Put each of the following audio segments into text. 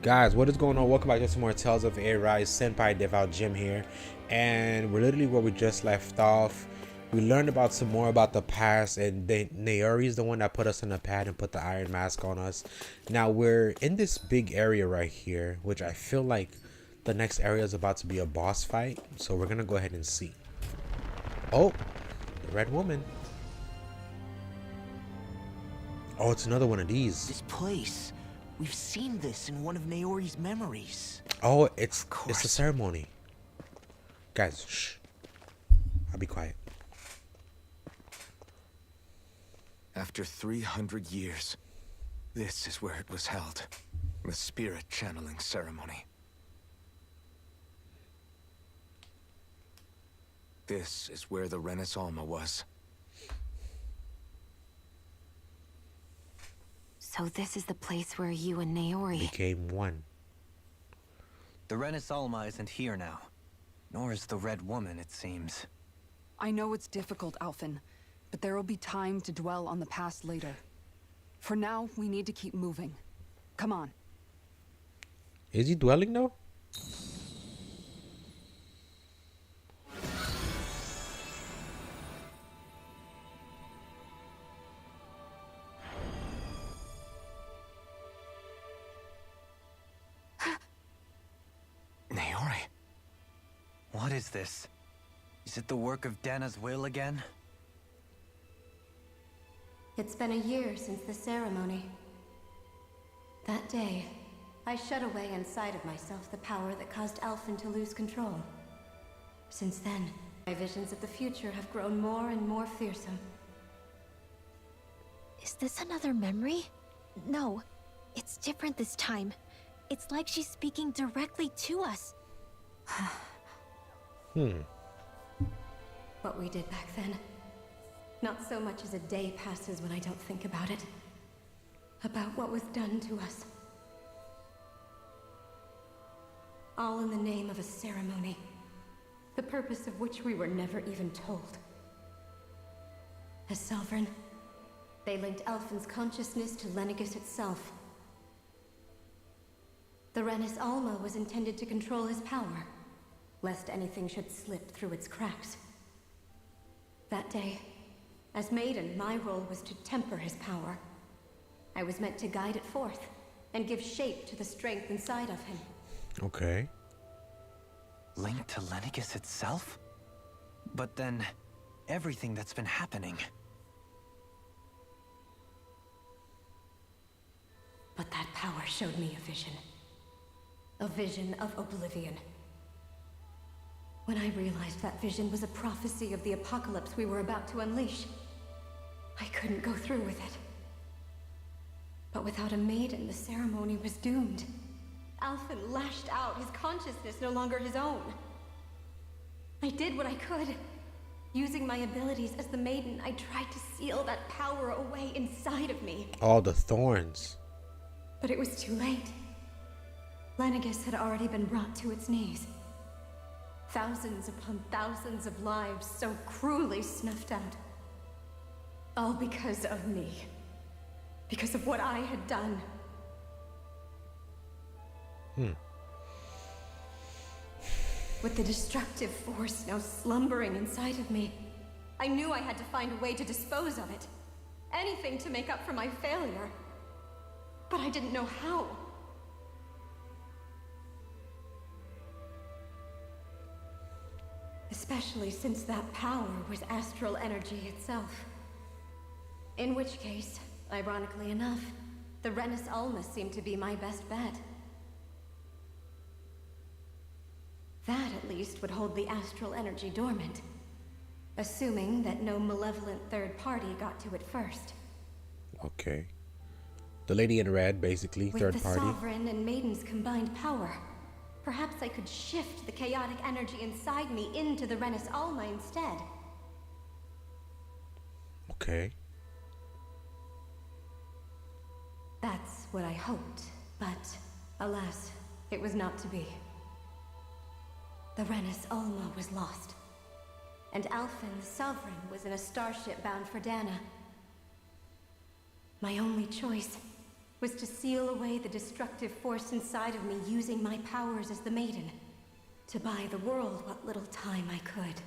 Guys, what is going on? Welcome back to some more Tales of Arise. Senpai Devout Jim here, and we're literally where we just left off. We learned about some more about the past, and Naori is the one that put us in the pad and put the iron mask on us. Now we're in this big area right here, which I feel like the next area is about to be a boss fight. So we're gonna go ahead and see. Oh, the red woman. Oh, it's another one of these. This place. We've seen this in one of Naori's memories. Oh, it's a ceremony. Guys, shh. I'll be quiet. After 300 years, this is where it was held. The spirit channeling ceremony. This is where the Renaissance was. So this is the place where you and Naori became one. The Renaissance isn't here now. Nor is the Red Woman, it seems. I know it's difficult, Alphen, but there will be time to dwell on the past later. For now, we need to keep moving. Come on. Is he dwelling though? Naori. What is this? Is it the work of Dahna's will again? It's been a year since the ceremony. That day, I shut away inside of myself the power that caused Alphen to lose control. Since then, my visions of the future have grown more and more fearsome. Is this another memory? No, it's different this time. It's like she's speaking directly to us. What we did back then. Not so much as a day passes when I don't think about it. About what was done to us. All in the name of a ceremony. The purpose of which we were never even told. As Sovereign, they linked Alphen's consciousness to Lenegis itself. The Renis Alma was intended to control his power, lest anything should slip through its cracks. That day, as Maiden, my role was to temper his power. I was meant to guide it forth, and give shape to the strength inside of him. Okay. Linked to Lenegis itself? But then, everything that's been happening. But that power showed me a vision. A vision of oblivion. When I realized that vision was a prophecy of the apocalypse we were about to unleash, I couldn't go through with it. But without a maiden, the ceremony was doomed. Alphen lashed out, his consciousness no longer his own. I did what I could. Using my abilities as the maiden, I tried to seal that power away inside of me. All the thorns. But it was too late. Lenegis had already been brought to its knees. Thousands upon thousands of lives so cruelly snuffed out. All because of me. Because of what I had done. With the destructive force now slumbering inside of me, I knew I had to find a way to dispose of it. Anything to make up for my failure. But I didn't know how. Especially since that power was astral energy itself. In which case, ironically enough, the Renis Alma seemed to be my best bet. That, at least, would hold the astral energy dormant. Assuming that no malevolent third party got to it first. Okay. The lady in red, basically, With third the party. Sovereign and Maiden's combined power, perhaps I could shift the chaotic energy inside me into the Renis Alma instead. Okay. That's what I hoped, but alas, it was not to be. The Renis Alma was lost, and Alphen the Sovereign was in a starship bound for Dahna. My only choice was to seal away the destructive force inside of me using my powers as the maiden. To buy the world what little time I could.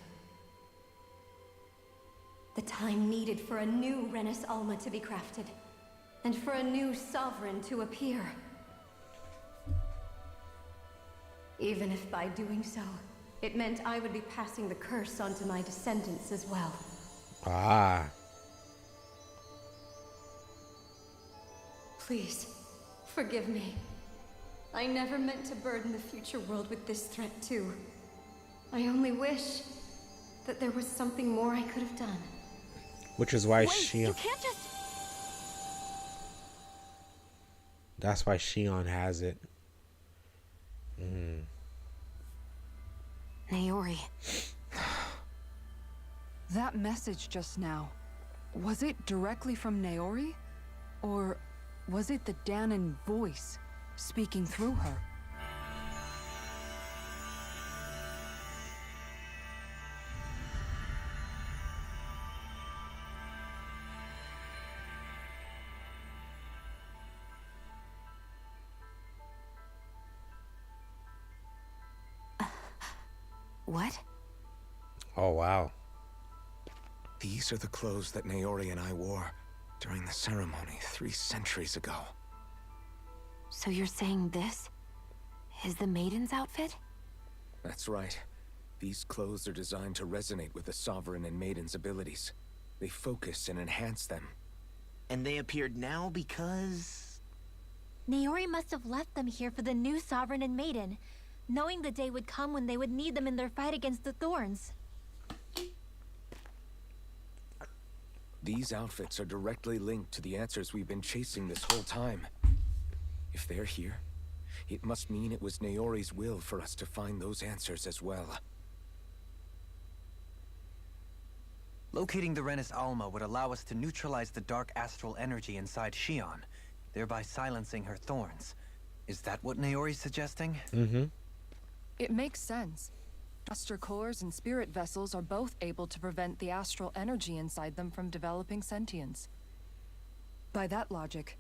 The time needed for a new Renis Alma to be crafted. And for a new sovereign to appear. Even if by doing so, it meant I would be passing the curse on to my descendants as well. Ah. Please, forgive me. I never meant to burden the future world with this threat too. I only wish that there was something more I could have done. Which is why Wait, you can't just... That's why Shion has it. Naori. That message just now, was it directly from Naori? Or was it the Dahnan voice speaking through her? What? Oh, wow. These are the clothes that Naori and I wore during the ceremony 3 centuries ago. So you're saying this is the maiden's outfit? That's right. These clothes are designed to resonate with the Sovereign and Maiden's abilities. They focus and enhance them. And they appeared now because... Naori must have left them here for the new Sovereign and Maiden, knowing the day would come when they would need them in their fight against the Thorns. These outfits are directly linked to the answers we've been chasing this whole time. If they're here, it must mean it was Naori's will for us to find those answers as well. Locating the Renis Alma would allow us to neutralize the dark astral energy inside Shion, thereby silencing her thorns. Is that what Naori's suggesting? Mm-hmm. It makes sense. Duster cores and spirit vessels are both able to prevent the astral energy inside them from developing sentience. By that logic,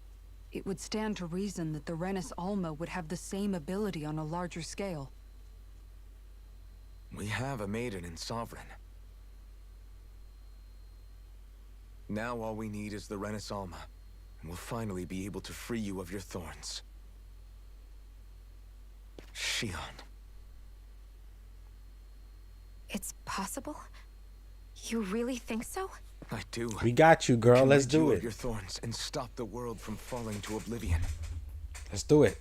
it would stand to reason that the Renis Alma would have the same ability on a larger scale. We have a Maiden and Sovereign. Now all we need is the Renis Alma, and we'll finally be able to free you of your thorns. Shion. It's possible? You really think so? I do. We got you, girl. Can Let's rid do you it. of your thorns and stop the world from falling to oblivion. Let's do it.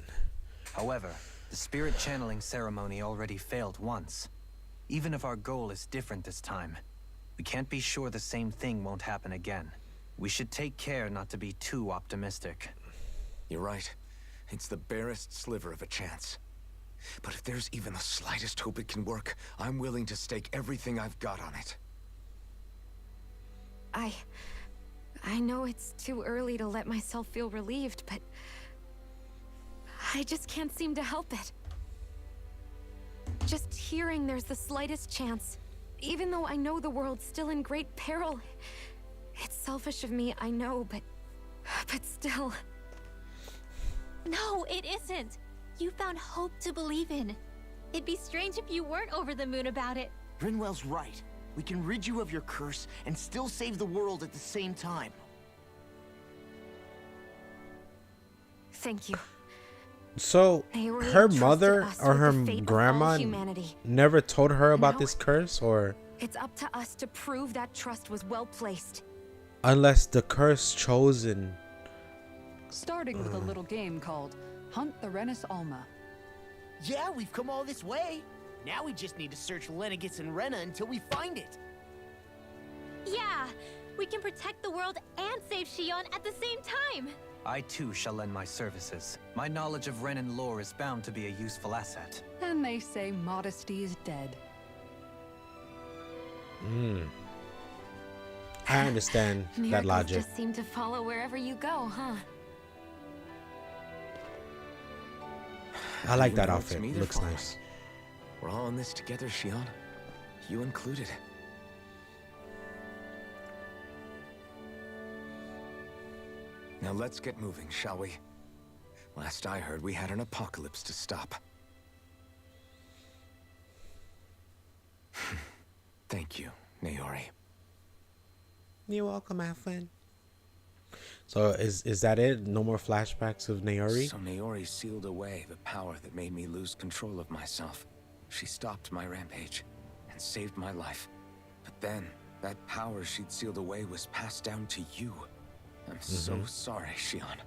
However, the spirit channeling ceremony already failed once. Even if our goal is different this time, we can't be sure the same thing won't happen again. We should take care not to be too optimistic. You're right. It's the barest sliver of a chance. But if there's even the slightest hope it can work, I'm willing to stake everything I've got on it. I know it's too early to let myself feel relieved, but I just can't seem to help it. Just hearing there's the slightest chance, even though I know the world's still in great peril. It's selfish of me, I know, but still. No, it isn't. You found hope to believe in. It'd be strange if you weren't over the moon about it. Rinwell's right. We can rid you of your curse and still save the world at the same time. Thank you. So Naori her entrusted mother us or with her the fate of all grandma humanity. never told her about No. this curse, or It's up to us to prove that trust was well placed. unless the curse chosen. Starting with a little game called Hunt the Renis Alma. Yeah, we've come all this way. Now we just need to search Lenegis and Rena until we find it. Yeah, we can protect the world and save Shion at the same time. I too shall lend my services. My knowledge of Renan lore is bound to be a useful asset. And they say modesty is dead. I understand that Miracles logic. just seem to follow wherever you go, huh? I like Even that though it's outfit. me they're Looks following. nice. We're all in this together, Shion. You included. Now let's get moving, shall we? Last I heard, we had an apocalypse to stop. Thank you, Naori. You're welcome, my friend. So is that it? No more flashbacks of Naori? So Naori sealed away the power that made me lose control of myself. She stopped my rampage and saved my life. But then, that power she'd sealed away was passed down to you. I'm so sorry, Shion.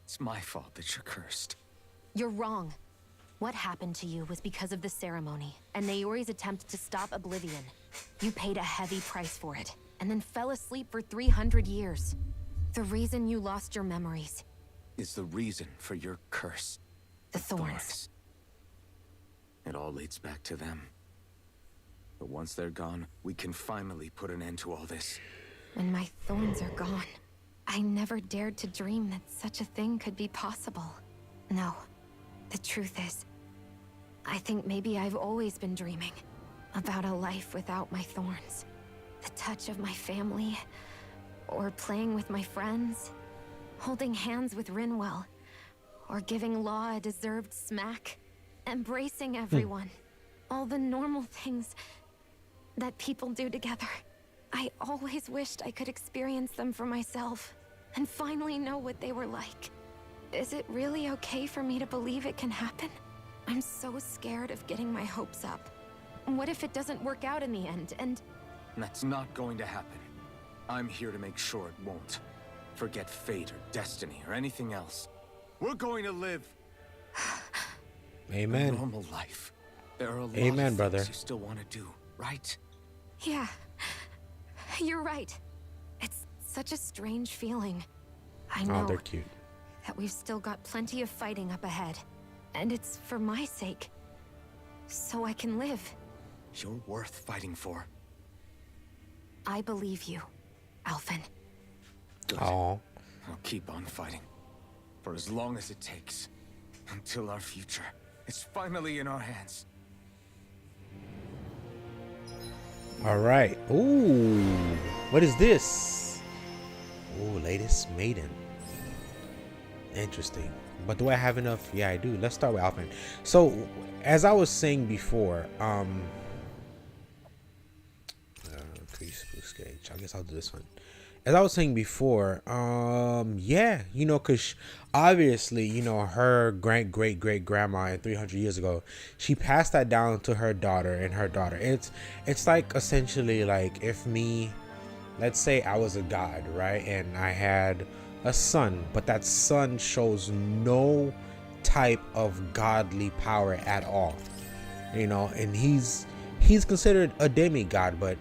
It's my fault that you're cursed. You're wrong. What happened to you was because of the ceremony and Naori's attempt to stop Oblivion. You paid a heavy price for it, and then fell asleep for 300 years. The reason you lost your memories Is the reason for your curse. the thorns. It all leads back to them. But once they're gone, we can finally put an end to all this. When my thorns are gone, I never dared to dream that such a thing could be possible. No, the truth is, I think maybe I've always been dreaming about a life without my thorns. The touch of my family, or playing with my friends, holding hands with Rinwell, or giving Law a deserved smack, embracing everyone. All the normal things that people do together. I always wished I could experience them for myself, and finally know what they were like. Is it really okay for me to believe it can happen? I'm so scared of getting my hopes up. What if it doesn't work out in the end, and... That's not going to happen. I'm here to make sure it won't. Forget fate or destiny or anything else. We're going to live a Amen. normal life. There are a lot Amen, of brother. things you still want to do, right? Yeah, you're right. It's such a strange feeling. I Oh, know they're cute. that we've still got plenty of fighting up ahead. And it's for my sake. So I can live. You're worth fighting for. I believe you, Alphen. Good. Oh, I'll keep on fighting. For as long as it takes. Until our future is finally in our hands. all right. Ooh, what is this? Ooh, latest maiden. Interesting. But do I have enough? Yeah, I do. Let's start with Alphen. So, as I was saying before, increase boost gauge. I guess I'll do this one. As I was saying before, yeah, you know, cause obviously, you know, her great great grandma 300 years ago, she passed that down to her daughter and her daughter. It's like essentially like if me, let's say I was a god, right, and I had a son, but that son shows no type of godly power at all, you know, and he's considered a demigod, but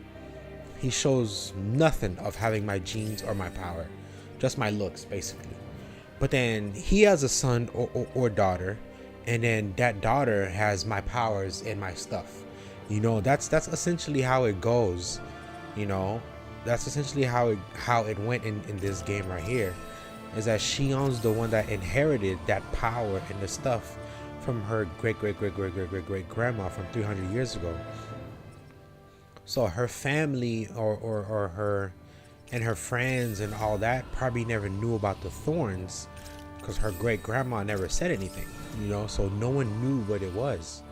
he shows nothing of having my genes or my power, just my looks basically. But then he has a son or daughter, and then that daughter has my powers and my stuff, you know. That's essentially how it goes, you know. That's essentially how it went in this game right here, is that Shion's the one that inherited that power and the stuff from her great grandma from 300 years ago. So her family or her and her friends and all that probably never knew about the thorns, because her great grandma never said anything, you know, so no one knew what it was.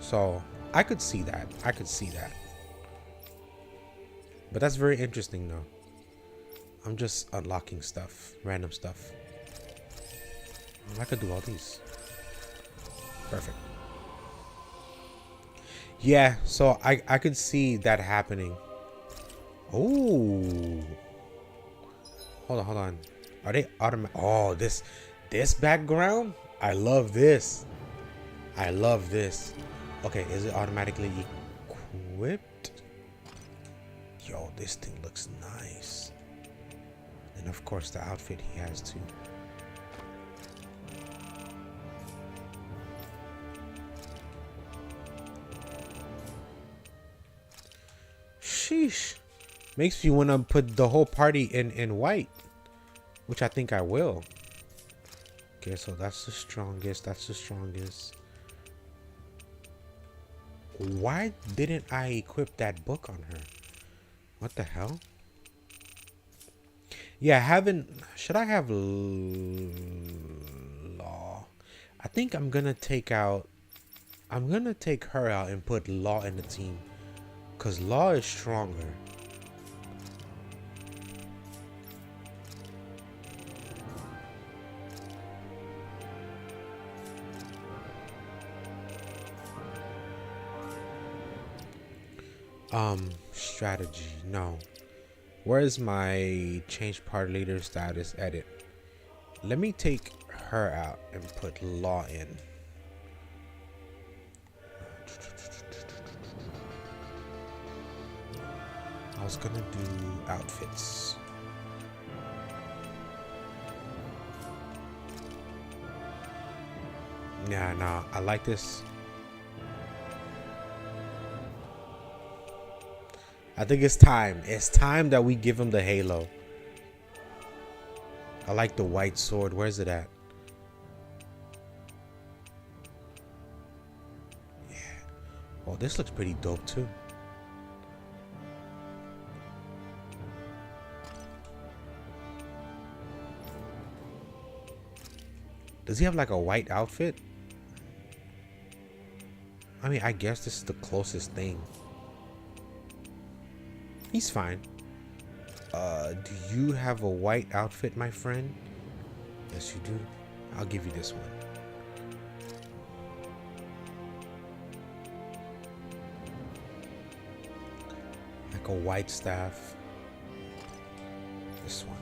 So I could see that. But that's very interesting though. I'm just unlocking stuff, random stuff. I could do all these. Perfect. Yeah, so I could see that happening. Oh, hold on. Are they automatic? Oh, this background. I love this. Okay, is it automatically equipped? Yo, this thing looks nice. And of course, the outfit he has too. Sheesh. Makes me want to put the whole party in white, which I think I will. Okay, so that's the strongest. Why didn't I equip that book on her? What the hell? Yeah, should I have I think I'm gonna take her out and put Law in the team, cause Law is stronger. Strategy, no. Where is my change party leader status? Edit. Let me take her out and put Law in. I was gonna do outfits. Nah, I like this. I think it's time. It's time that we give him the halo. I like the white sword. Where's it at? Yeah. Oh, this looks pretty dope too. Does he have like a white outfit? I mean, I guess this is the closest thing. He's fine. Do you have a white outfit, my friend? Yes, you do. I'll give you this one. Like a white staff. This one.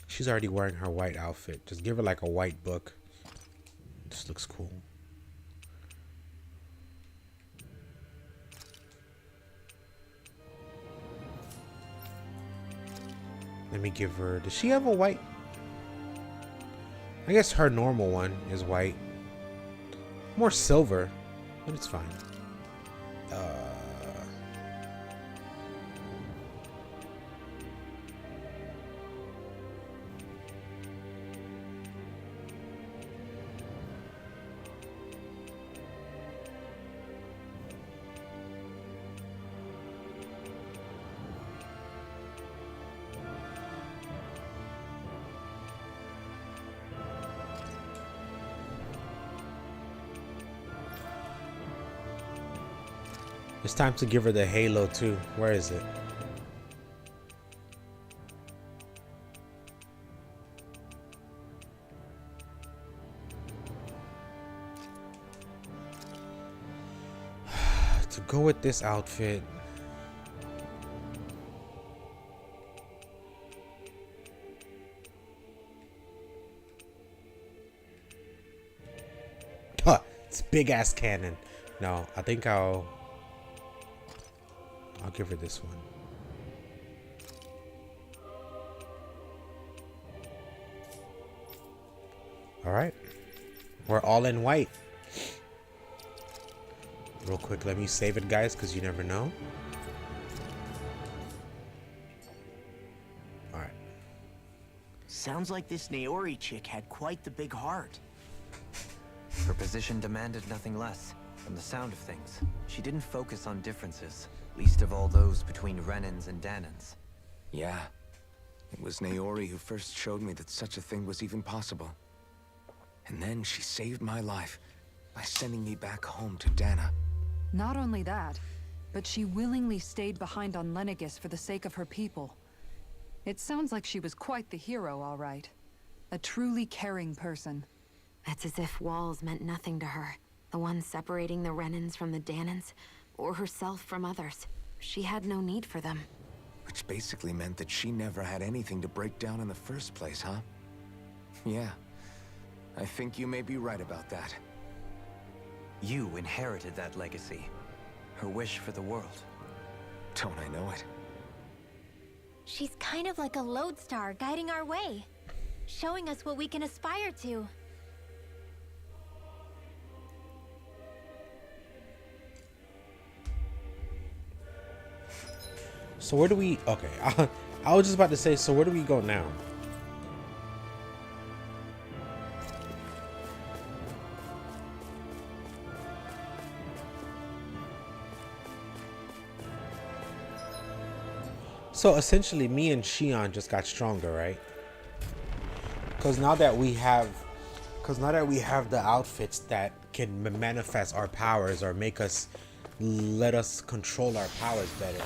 She's already wearing her white outfit. Just give her like a white book. This looks cool. Let me give her... Does she have a white? I guess her normal one is white. More silver, but it's fine. It's time to give her the halo too. Where is it? To go with this outfit. Huh, it's big ass cannon. No, I think I'll give her this one. All right, we're all in white. Real quick, let me save it, guys, because you never know. All right. Sounds like this Naori chick had quite the big heart. Her position demanded nothing less. From the sound of things, she didn't focus on differences, least of all those between Renans and Dahnans. Yeah. It was Naori who first showed me that such a thing was even possible. And then she saved my life by sending me back home to Dahna. Not only that, but she willingly stayed behind on Lenegis for the sake of her people. It sounds like she was quite the hero, all right. A truly caring person. It's as if walls meant nothing to her. The ones separating the Renans from the Dahnans, or herself from others. She had no need for them. Which basically meant that she never had anything to break down in the first place, huh? Yeah. I think you may be right about that. You inherited that legacy. Her wish for the world. Don't I know it? She's kind of like a lodestar guiding our way, showing us what we can aspire to. So where do we... Okay, I was just about to say, so where do we go now? So essentially, me and Shion just got stronger, right? Because now that we have the outfits that can manifest our powers or let us control our powers better,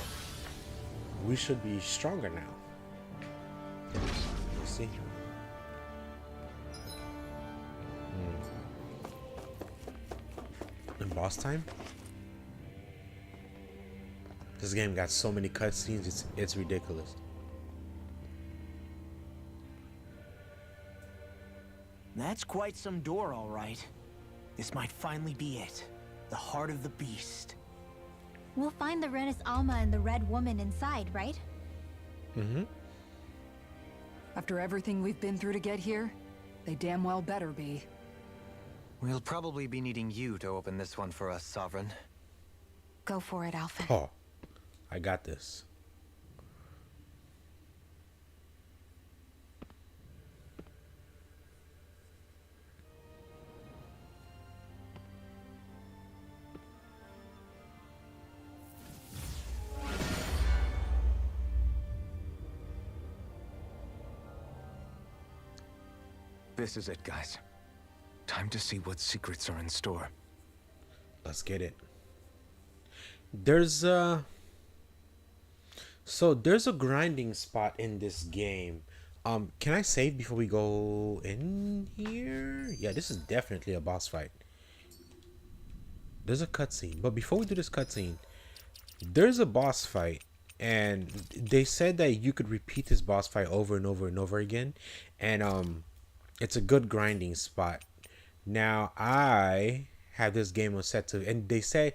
we should be stronger now. You see? In boss time? This game got so many cutscenes, it's ridiculous. That's quite some door, all right. This might finally be it. The heart of the beast. We'll find the Renis Alma and the Red Woman inside, right? Mm-hmm. After everything we've been through to get here, they damn well better be. We'll probably be needing you to open this one for us, Sovereign. Go for it, Alphen. Oh, I got this. This is it, guys. Time to see what secrets are in store. Let's get it. There's a grinding spot in this game. Can I save before we go in here? Yeah, this is definitely a boss fight. There's a cutscene, but before we do this cutscene, there's a boss fight, and they said that you could repeat this boss fight over and over and over again, and it's a good grinding spot. Now I have this game set to, and they said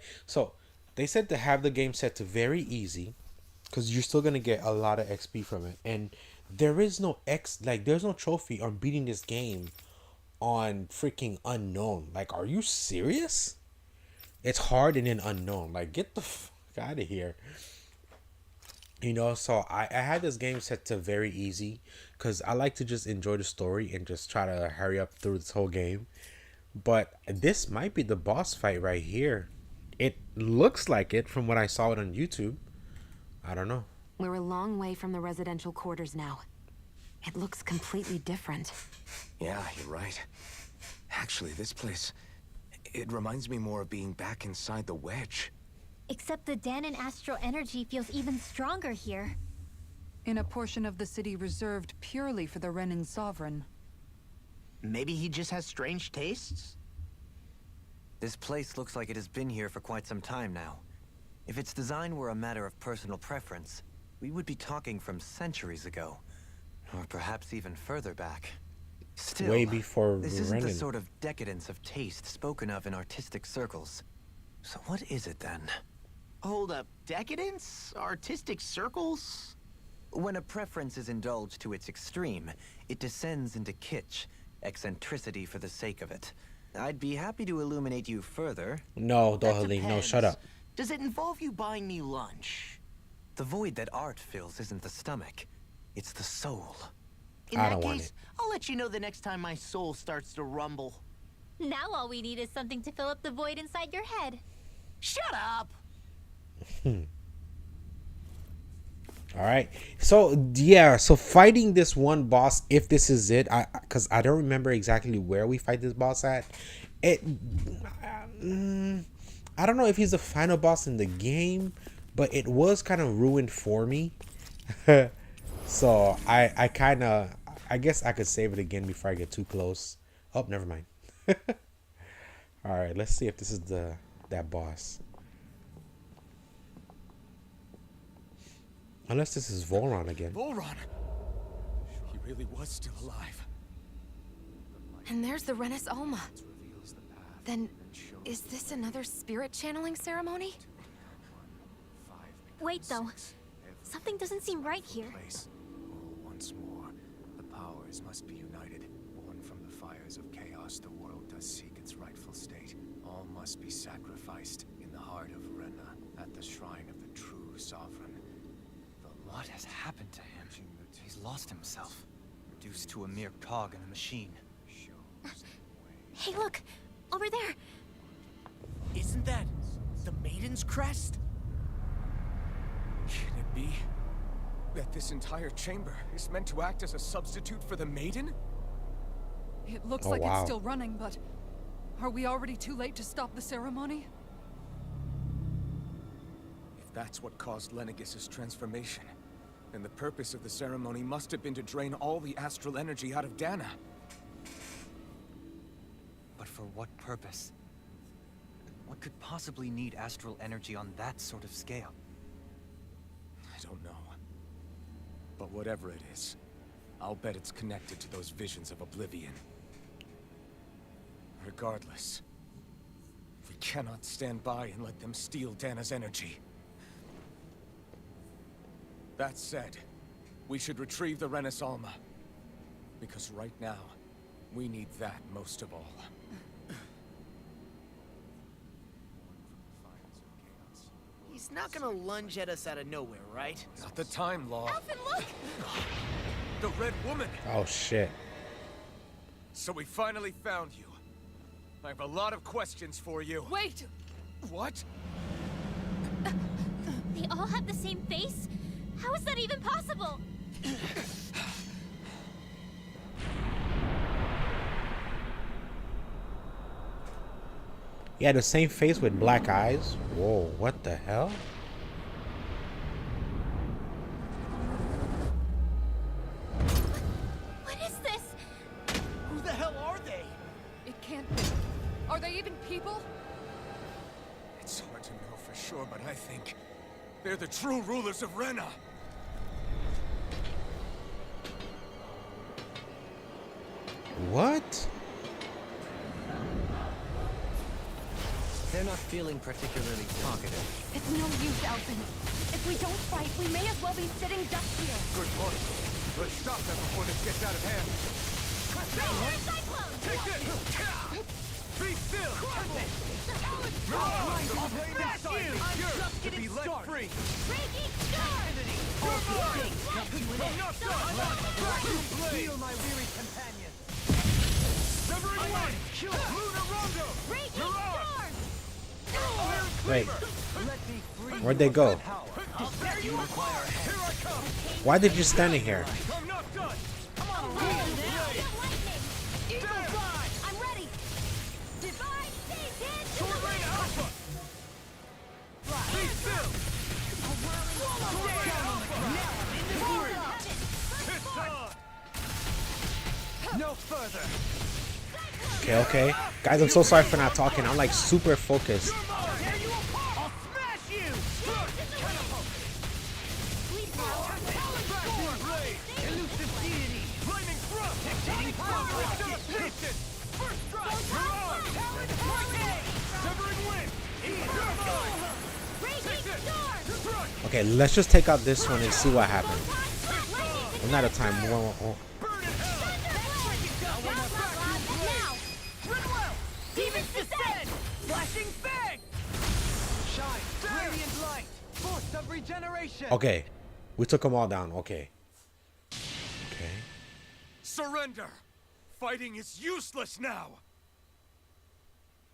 to have the game set to very easy, because you're still gonna get a lot of XP from it, and there is no there's no trophy on beating this game on freaking unknown. Like, are you serious? It's hard and then unknown. Like, get the fuck out of here. You know, so I had this game set to very easy because I like to just enjoy the story and just try to hurry up through this whole game. But this might be the boss fight right here. It looks like it from what I saw it on YouTube. I don't know. We're a long way from the residential quarters now. It looks completely different. Yeah, you're right. Actually, this place, it reminds me more of being back inside the wedge. Except the Dahnan astral energy feels even stronger here. In a portion of the city reserved purely for the Renan Sovereign. Maybe he just has strange tastes? This place looks like it has been here for quite some time now. If its design were a matter of personal preference, we would be talking from centuries ago. Or perhaps even further back. Still, way before this isn't the Renan. sort of decadence of taste spoken of in artistic circles. So what is it then? Hold up, decadence? Artistic circles? When a preference is indulged to its extreme, it descends into kitsch, eccentricity for the sake of it. I'd be happy to illuminate you further. No, That Dohalim, no, depends. shut up. Does it involve you buying me lunch? The void that art fills isn't the stomach, it's the soul. In I that don't want case, it. I'll let you know the next time my soul starts to rumble. Now all we need is something to fill up the void inside your head. Shut up! All right, so yeah, so fighting this one boss, if this is it, because I don't remember exactly where we fight this boss at. I don't know if he's the final boss in the game, but it was kind of ruined for me. So I guess I could save it again before I get too close. Oh, never mind. All right, let's see if this is that boss. Unless this is Voron again. Voron! He really was still alive. And there's the Renis Alma. Then, is this another spirit channeling ceremony? Wait though, something doesn't seem right here. Once more, the powers must be united. Born from the fires of chaos, the world does seek its rightful state. All must be sacrificed in the heart of Rena, at the shrine of the true sovereign. What has happened to him? He's lost himself, reduced to a mere cog in a machine. Hey look, over there. Isn't that the Maiden's crest? Can it be? That this entire chamber is meant to act as a substitute for the maiden? It looks Oh, like wow. it's still running, but are we already too late to stop the ceremony? If that's what caused Lenegis' transformation, then the purpose of the ceremony must have been to drain all the astral energy out of Dahna. But for what purpose? What could possibly need astral energy on that sort of scale? I don't know. But whatever it is, I'll bet it's connected to those visions of oblivion. Regardless, we cannot stand by and let them steal Dahna's energy. That said, we should retrieve the Renasalma. Because right now, we need that most of all. He's not gonna lunge at us out of nowhere, right? Not the time, Law. Alphen, look! The Red Woman! Oh shit. So we finally found you. I have a lot of questions for you. Wait! What? They all have the same face? How is that even possible? He had the same face with black eyes. Whoa, what the hell? What is this? Who the hell are they? It can't be. Are they even people? It's hard to know for sure, but I think they're the true rulers of Rena. What? They're not feeling particularly talkative. It's no use, Alphen. If we don't fight, we may as well be sitting ducks here. Good point. Let's stop them before this gets out of hand. Rainforest cyclone! Take this! Be still! Be let free! Raging storm! Heal my weary companion! Severing Wind! Luna Rondo! Raging storm! Wait, Let me free where'd they go? I'll set you apart! Here I come! Why did you standing here? I'm not done! Lightning! Eagle Fly! I'm ready! Divine Satan! Torrena Alpha! Be still! It's on! No further! Okay, okay. Guys, I'm so sorry for not talking. I'm like super focused. I'll smash you! Elusive deity! Lightning thrust! Dictating power! Distance! First strike! Mirage! Hurricane! Severing Wind! Raging storm! Okay, let's just take out this one and see what happens. I'm not a time. Burn in hell! Now! Rinwell! Demons descend! Flashing fang! Shine! Radiant light! Force of regeneration! Okay, we took them all down. Okay. Okay. Surrender! Fighting is useless now!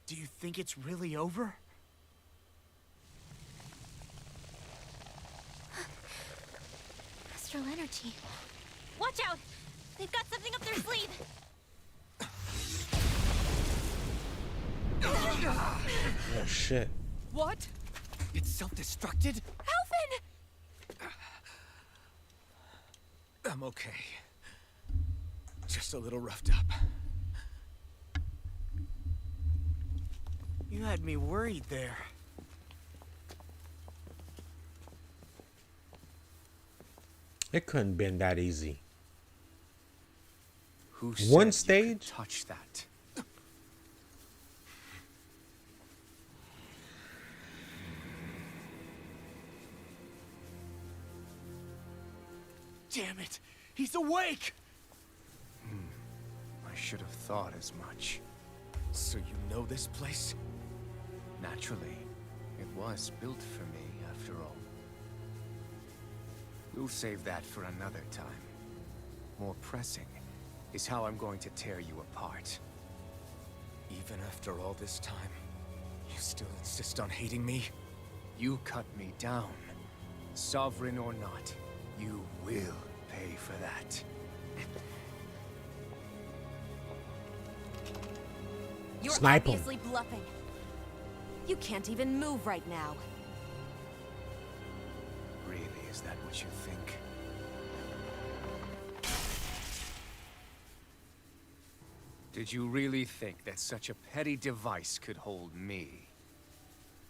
Do you think it's really over? Astral energy. Watch out! They've got something up their sleeve! Oh shit. What? It's self-destructed? Alphen! I'm okay. Just a little roughed up. You had me worried there. It couldn't have been that easy. Who One said you could stage? touch that? Damn it! He's awake! I should have thought as much. So you know this place? Naturally. It was built for me, after all. We'll save that for another time. More pressing is how I'm going to tear you apart. Even after all this time, you still insist on hating me? You cut me down. Sovereign or not, You will pay for that. You're Snipe 'em. obviously bluffing. You can't even move right now. Really, is that what you think? Did you really think that such a petty device could hold me?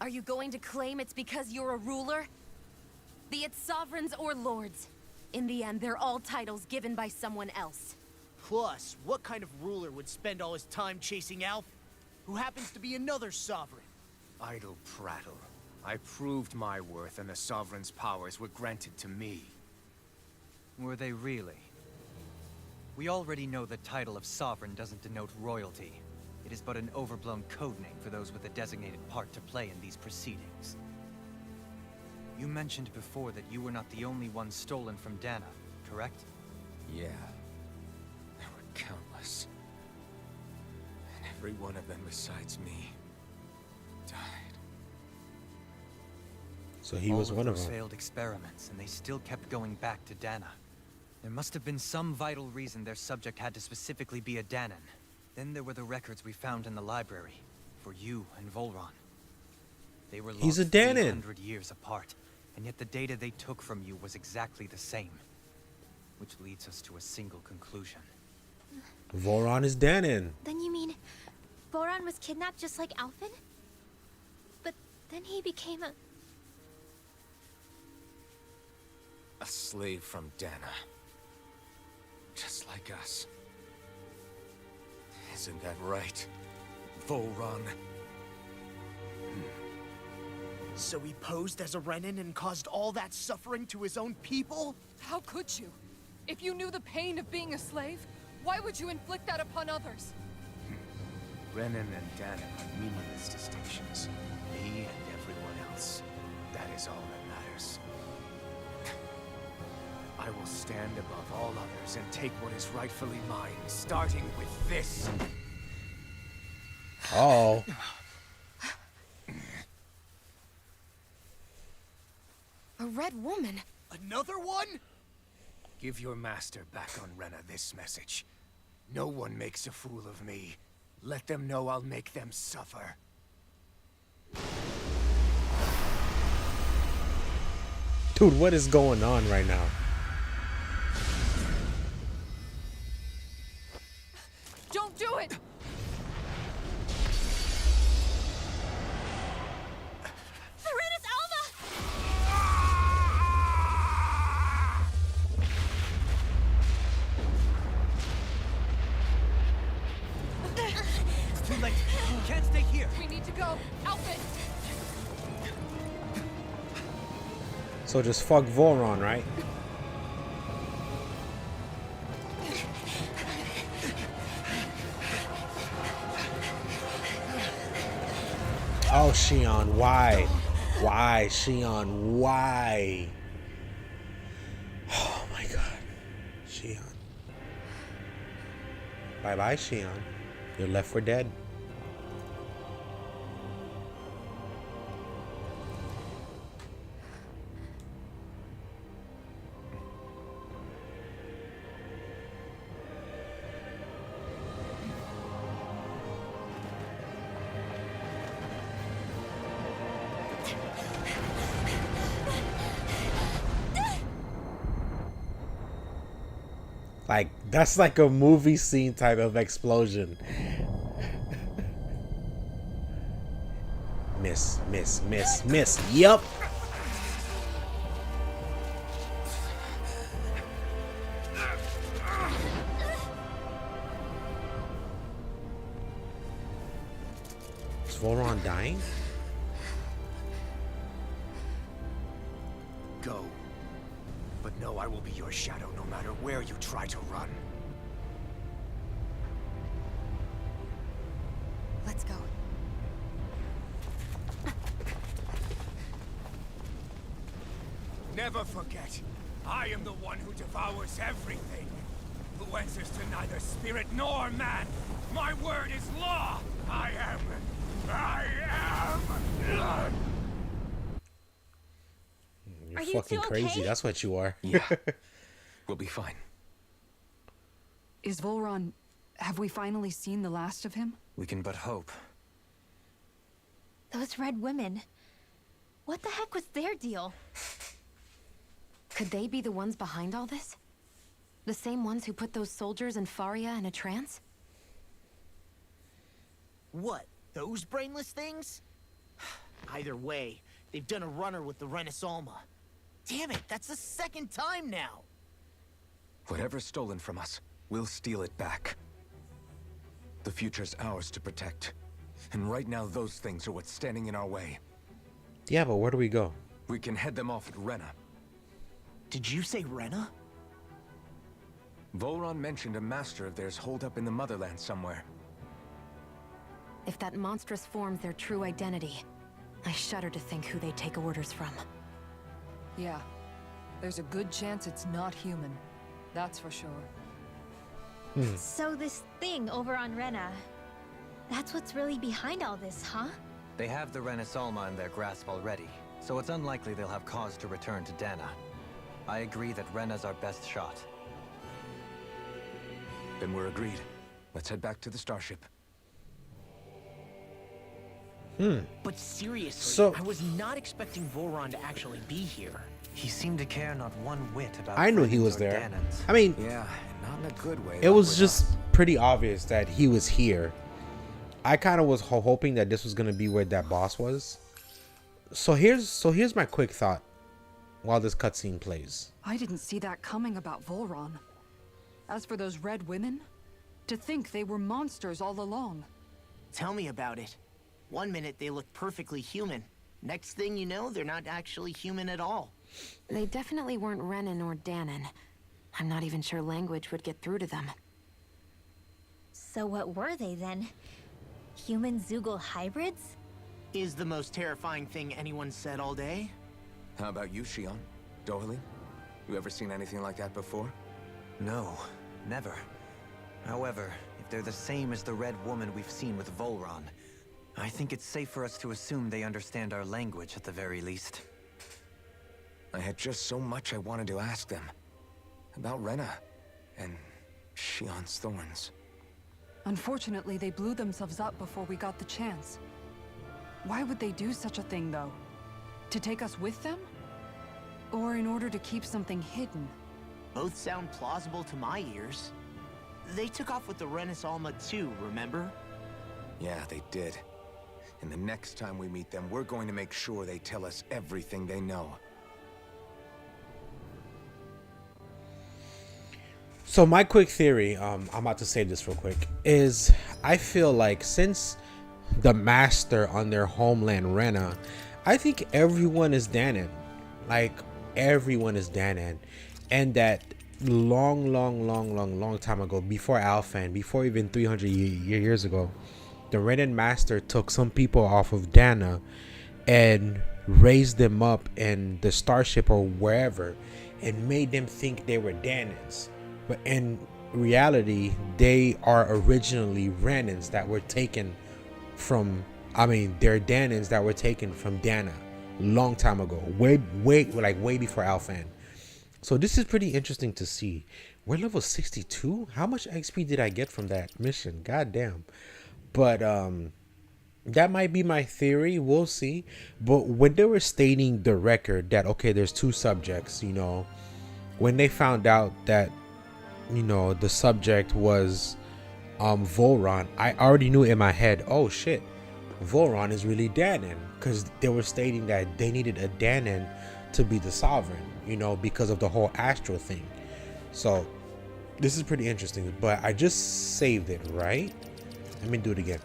Are you going to claim it's because you're a ruler? Be it sovereigns or lords. In the end, they're all titles given by someone else. Plus, what kind of ruler would spend all his time chasing Alf, who happens to be another sovereign? Idle prattle. I proved my worth and the Sovereign's powers were granted to me. Were they really? We already know the title of Sovereign doesn't denote royalty. It is but an overblown codename for those with a designated part to play in these proceedings. You mentioned before that you were not the only one stolen from Dahna, correct? Yeah. There were countless. And every one of them besides me died. So he was one of those them. failed experiments, and they still kept going back to Dahna. There must have been some vital reason their subject had to specifically be a Dahnan. Then there were the records we found in the library, for you and Volron. They were He's a lost Dahnan. 300 years apart, and yet the data they took from you was exactly the same. Which leads us to a single conclusion. Voron is Dahnan. Then you mean Voron was kidnapped just like Alphen? But then he became a slave from Dahna. Just like us. Isn't that right, Volron? So he posed as a Renan and caused all that suffering to his own people? How could you? If you knew the pain of being a slave, why would you inflict that upon others? Renan and Dahna are meaningless distinctions. Me and everyone else. That is all that matters. I will stand above all others and take what is rightfully mine, starting with this. Oh. A red woman? Another one? Give your master back on Rena this message. No one makes a fool of me. Let them know I'll make them suffer. Dude, what is going on right now? Don't do it! Serenus Alva! It's too late. We can't stay here. We need to go. Outfit! So just fuck Voron, right? Oh, Shion, why? Why, Shion, why? Oh my god. Shion. Bye-bye, Shion. You're left for dead. Like, that's like a movie scene type of explosion. Miss, miss, miss, miss. Yup. Is Voron dying? Go. But know I will be your shadow no matter where you try to run. Let's go. Never forget, I am the one who devours everything. Who answers to neither spirit nor man. My word is law. I am. You're Are you fucking two crazy. okay? That's what you are. Yeah. We'll be fine. Is Volron... Have we finally seen the last of him? We can but hope. Those red women. What the heck was their deal? Could they be the ones behind all this? The same ones who put those soldiers in Faria in a trance? What? Those brainless things? Either way, they've done a runner with the Renasalma. Damn it, that's the second time now! Whatever's stolen from us, we'll steal it back. The future's ours to protect. And right now, those things are what's standing in our way. Yeah, but where do we go? We can head them off at Rena. Did you say Rena? Volron mentioned a master of theirs holed up in the motherland somewhere. If that monstrous form's their true identity, I shudder to think who they take orders from. Yeah. There's a good chance it's not human. That's for sure. So this thing over on Rena, that's what's really behind all this, huh? They have the Renasalma in their grasp already, so it's unlikely they'll have cause to return to Dahna. I agree that Rena's our best shot. Then we're agreed. Let's head back to the starship. But seriously, So- I was not expecting Volron to actually be here. He seemed to care not one whit about I knew he Renans was or there. Dahnans. I mean, Yeah, not in a good way. it like was with just us. pretty obvious that he was here. I kind of was hoping that this was gonna be where that boss was. So here's my quick thought while this cutscene plays. I didn't see that coming about Volron. As for those red women, to think they were monsters all along. Tell me about it. One minute they look perfectly human. Next thing you know, they're not actually human at all. They definitely weren't Renan or Danon. I'm not even sure language would get through to them. So what were they then? Human Zoogle hybrids? Is the most terrifying thing anyone said all day? How about you, Shion? Dohalim? You ever seen anything like that before? No, never. However, if they're the same as the red woman we've seen with Volron, I think it's safe for us to assume they understand our language at the very least. I had just so much I wanted to ask them. About Rena. And Shion's thorns. Unfortunately, they blew themselves up before we got the chance. Why would they do such a thing, though? To take us with them? Or in order to keep something hidden? Both sound plausible to my ears. They took off with the Renasalma too, remember? Yeah, they did. And the next time we meet them, we're going to make sure they tell us everything they know. So my quick theory, I'm about to say this real quick, is I feel like since the master on their homeland Rena, I think everyone is Danon. Like everyone is Danon. And that long time ago, before Alphan, before even 300 years ago, the Renan master took some people off of Dahna and raised them up in the starship or wherever and made them think they were Dahnans. But in reality, they are originally Renans that were taken from, they're Dahnans that were taken from Dahna long time ago, way before Alphan. So this is pretty interesting to see. We're level 62. How much XP did I get from that mission? God damn. But that might be my theory. We'll see. But when they were stating the record that, okay, there's two subjects, when they found out that, the subject was Volron, I already knew in my head, oh shit, Volron is really Danon, because they were stating that they needed a Danon to be the sovereign, because of the whole astral thing. So this is pretty interesting, but I just saved it, right? Let me do it again.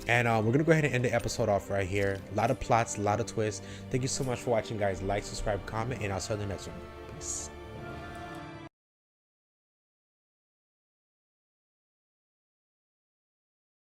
And we're gonna go ahead and end the episode off right here. A lot of plots, a lot of twists. Thank you so much for watching, guys. Like, subscribe, comment, and I'll see you in the next one. Peace.